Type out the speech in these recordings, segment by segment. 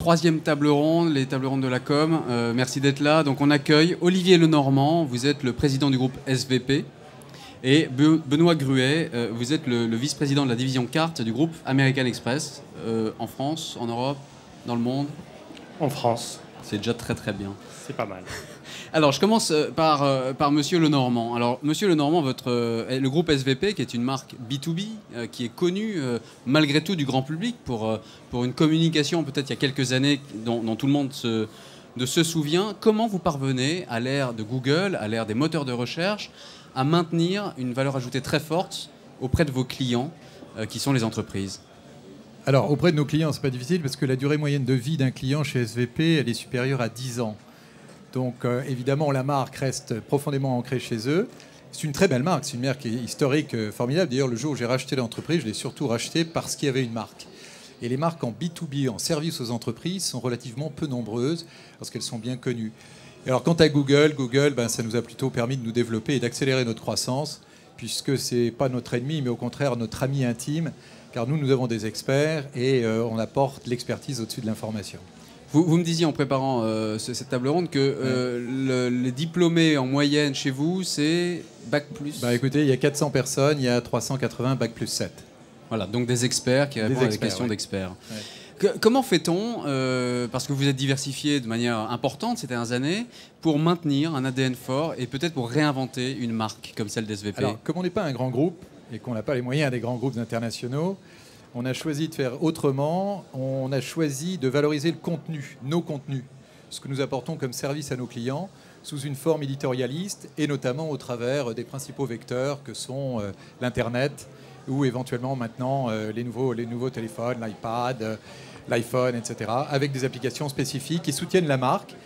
Troisième table ronde, les tables rondes de la com. Merci d'être là. Donc on accueille Olivier Lenormand, vous êtes le président du groupe SVP. Et Benoît Gruet, vous êtes le vice-président de la division cartes du groupe American Express, en France, en Europe, dans le monde. En France. C'est déjà très très bien. C'est pas mal. Alors, je commence par Monsieur Lenormand. Alors, Monsieur Lenormand, le groupe SVP, qui est une marque B2B, qui est connue malgré tout du grand public pour une communication, peut-être il y a quelques années, dont tout le monde se souvient. Comment vous parvenez, à l'ère de Google, à l'ère des moteurs de recherche, à maintenir une valeur ajoutée très forte auprès de vos clients, qui sont les entreprises ? Alors, auprès de nos clients, c'est pas difficile, parce que la durée moyenne de vie d'un client chez SVP, elle est supérieure à 10 ans. Donc évidemment, la marque reste profondément ancrée chez eux. C'est une très belle marque, c'est une marque historique formidable. D'ailleurs, le jour où j'ai racheté l'entreprise, je l'ai surtout racheté parce qu'il y avait une marque. Et les marques en B2B, en service aux entreprises, sont relativement peu nombreuses parce qu'elles sont bien connues. Et alors quant à Google, ça nous a plutôt permis de nous développer et d'accélérer notre croissance, puisque ce n'est pas notre ennemi, mais au contraire notre ami intime, car nous avons des experts et on apporte l'expertise au-dessus de l'information. Vous me disiez en préparant cette table ronde que les diplômés en moyenne chez vous, c'est Bac+. Écoutez, il y a 400 personnes, il y a 380 Bac+7. Voilà, donc des experts qui répondent à des questions d'experts. Ouais. Comment fait-on, parce que vous êtes diversifié de manière importante ces dernières années, pour maintenir un ADN fort et peut-être pour réinventer une marque comme celle d'SVP ? Alors, comme on n'est pas un grand groupe et qu'on n'a pas les moyens des grands groupes internationaux, on a choisi de faire autrement. On a choisi de valoriser le contenu, nos contenus, ce que nous apportons comme service à nos clients, sous une forme éditorialiste et notamment au travers des principaux vecteurs que sont l'Internet ou éventuellement maintenant les nouveaux téléphones, l'iPad, l'iPhone, etc., avec des applications spécifiques qui soutiennent la marque.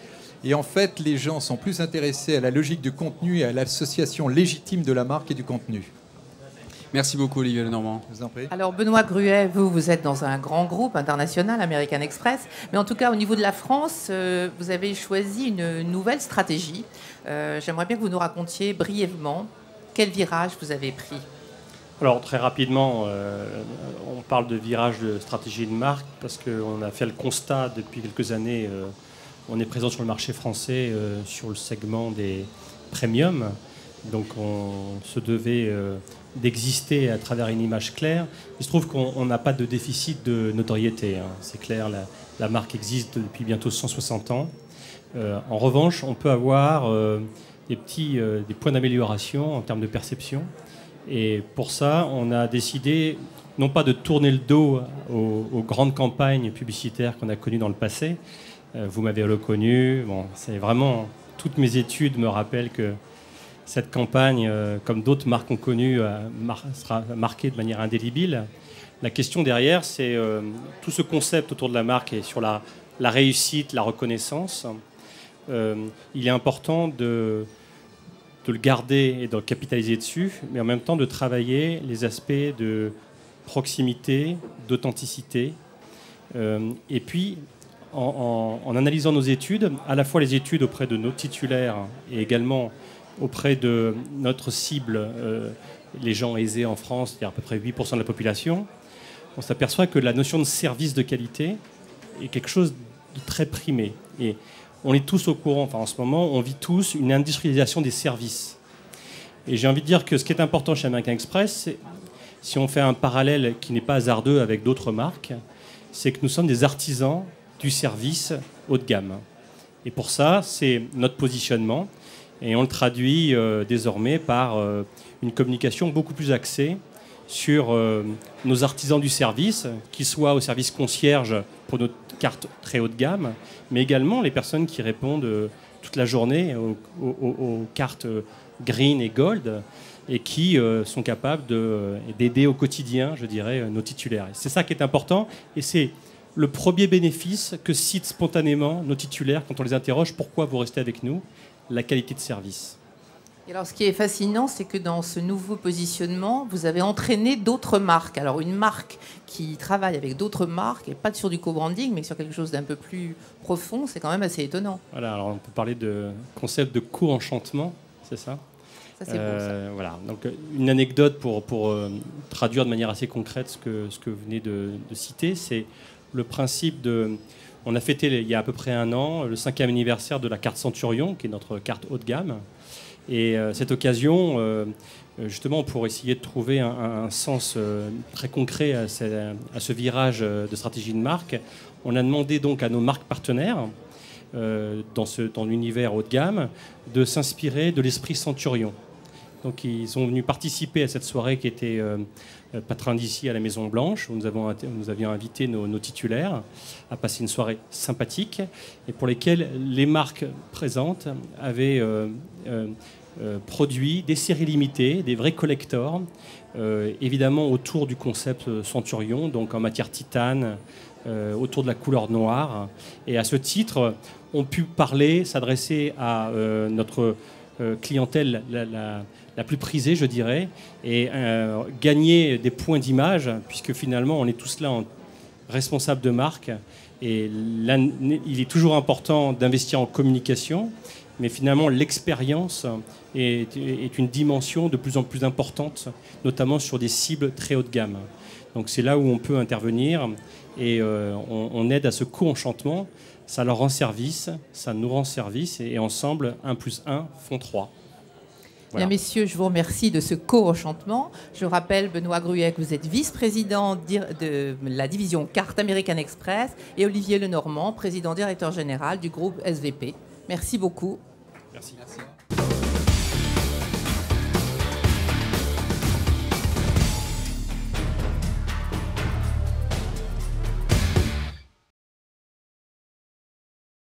Et en fait, les gens sont plus intéressés à la logique du contenu et à l'association légitime de la marque et du contenu. Merci beaucoup, Olivier Lenormand. Je vous en prie. Alors, Benoît Gruet, vous êtes dans un grand groupe international, American Express. Mais en tout cas, au niveau de la France, vous avez choisi une nouvelle stratégie. J'aimerais bien que vous nous racontiez brièvement quel virage vous avez pris. Alors, très rapidement, on parle de virage de stratégie de marque parce qu'on a fait le constat depuis quelques années. On est présent sur le marché français sur le segment des premium. Donc, on se devait d'exister à travers une image claire. Il se trouve qu'on n'a pas de déficit de notoriété. C'est clair, la marque existe depuis bientôt 160 ans. En revanche, on peut avoir des points d'amélioration en termes de perception. Et pour ça, on a décidé non pas de tourner le dos aux grandes campagnes publicitaires qu'on a connues dans le passé. Vous m'avez reconnu. Bon, c'est vraiment... Toutes mes études me rappellent que cette campagne, comme d'autres marques ont connu, sera marquée de manière indélébile. La question derrière, c'est tout ce concept autour de la marque et sur la réussite, la reconnaissance. Il est important de le garder et de capitaliser dessus, mais en même temps de travailler les aspects de proximité, d'authenticité. Et puis, en analysant nos études, à la fois les études auprès de nos titulaires et également auprès de notre cible, les gens aisés en France, c'est-à-dire à peu près 8% de la population, on s'aperçoit que la notion de service de qualité est quelque chose de très primé. Et on est tous au courant, enfin en ce moment, on vit tous une industrialisation des services. Et j'ai envie de dire que ce qui est important chez American Express, c'est, si on fait un parallèle qui n'est pas hasardeux avec d'autres marques, c'est que nous sommes des artisans du service haut de gamme. Et pour ça, c'est notre positionnement. Et on le traduit désormais par une communication beaucoup plus axée sur nos artisans du service, qu'ils soient au service concierge pour notre carte très haut de gamme, mais également les personnes qui répondent toute la journée aux cartes green et gold et qui sont capables d'aider au quotidien, je dirais, nos titulaires. Et c'est ça qui est important et c'est le premier bénéfice que citent spontanément nos titulaires quand on les interroge. Pourquoi vous restez avec nous ? La qualité de service. Et alors, ce qui est fascinant, c'est que dans ce nouveau positionnement, vous avez entraîné d'autres marques. Alors, une marque qui travaille avec d'autres marques, et pas sur du co-branding, mais sur quelque chose d'un peu plus profond, c'est quand même assez étonnant. Voilà, alors on peut parler de concept de co-enchantement, c'est ça ? Ça, c'est beau, ça. Voilà. Donc, une anecdote pour traduire de manière assez concrète ce que vous venez de citer, c'est le principe de On a fêté il y a à peu près un an le 5e anniversaire de la carte Centurion, qui est notre carte haut de gamme. Et cette occasion, justement, pour essayer de trouver un sens très concret à ce virage de stratégie de marque, on a demandé donc à nos marques partenaires, dans l'univers haut de gamme, de s'inspirer de l'esprit Centurion. Donc ils sont venus participer à cette soirée qui était pas très d'ici à la Maison Blanche, où nous avions invité nos titulaires à passer une soirée sympathique et pour lesquelles les marques présentes avaient produit des séries limitées, des vrais collectors, évidemment autour du concept Centurion, donc en matière titane, autour de la couleur noire. Et à ce titre, on pu parler, s'adresser à notre clientèle la plus prisée, je dirais, et gagner des points d'image, puisque finalement, on est tous là en responsable de marque. Et là, il est toujours important d'investir en communication, mais finalement, l'expérience est une dimension de plus en plus importante, notamment sur des cibles très haut de gamme. Donc c'est là où on peut intervenir et on aide à ce co-enchantement. Ça leur rend service, ça nous rend service, et ensemble, 1 + 1 font 3. Voilà. Bien, messieurs, je vous remercie de ce co-enchantement. Je rappelle, Benoît Gruet, que vous êtes vice-président de la division Carte American Express, et Olivier Lenormand, président directeur général du groupe SVP. Merci beaucoup. Merci. Merci.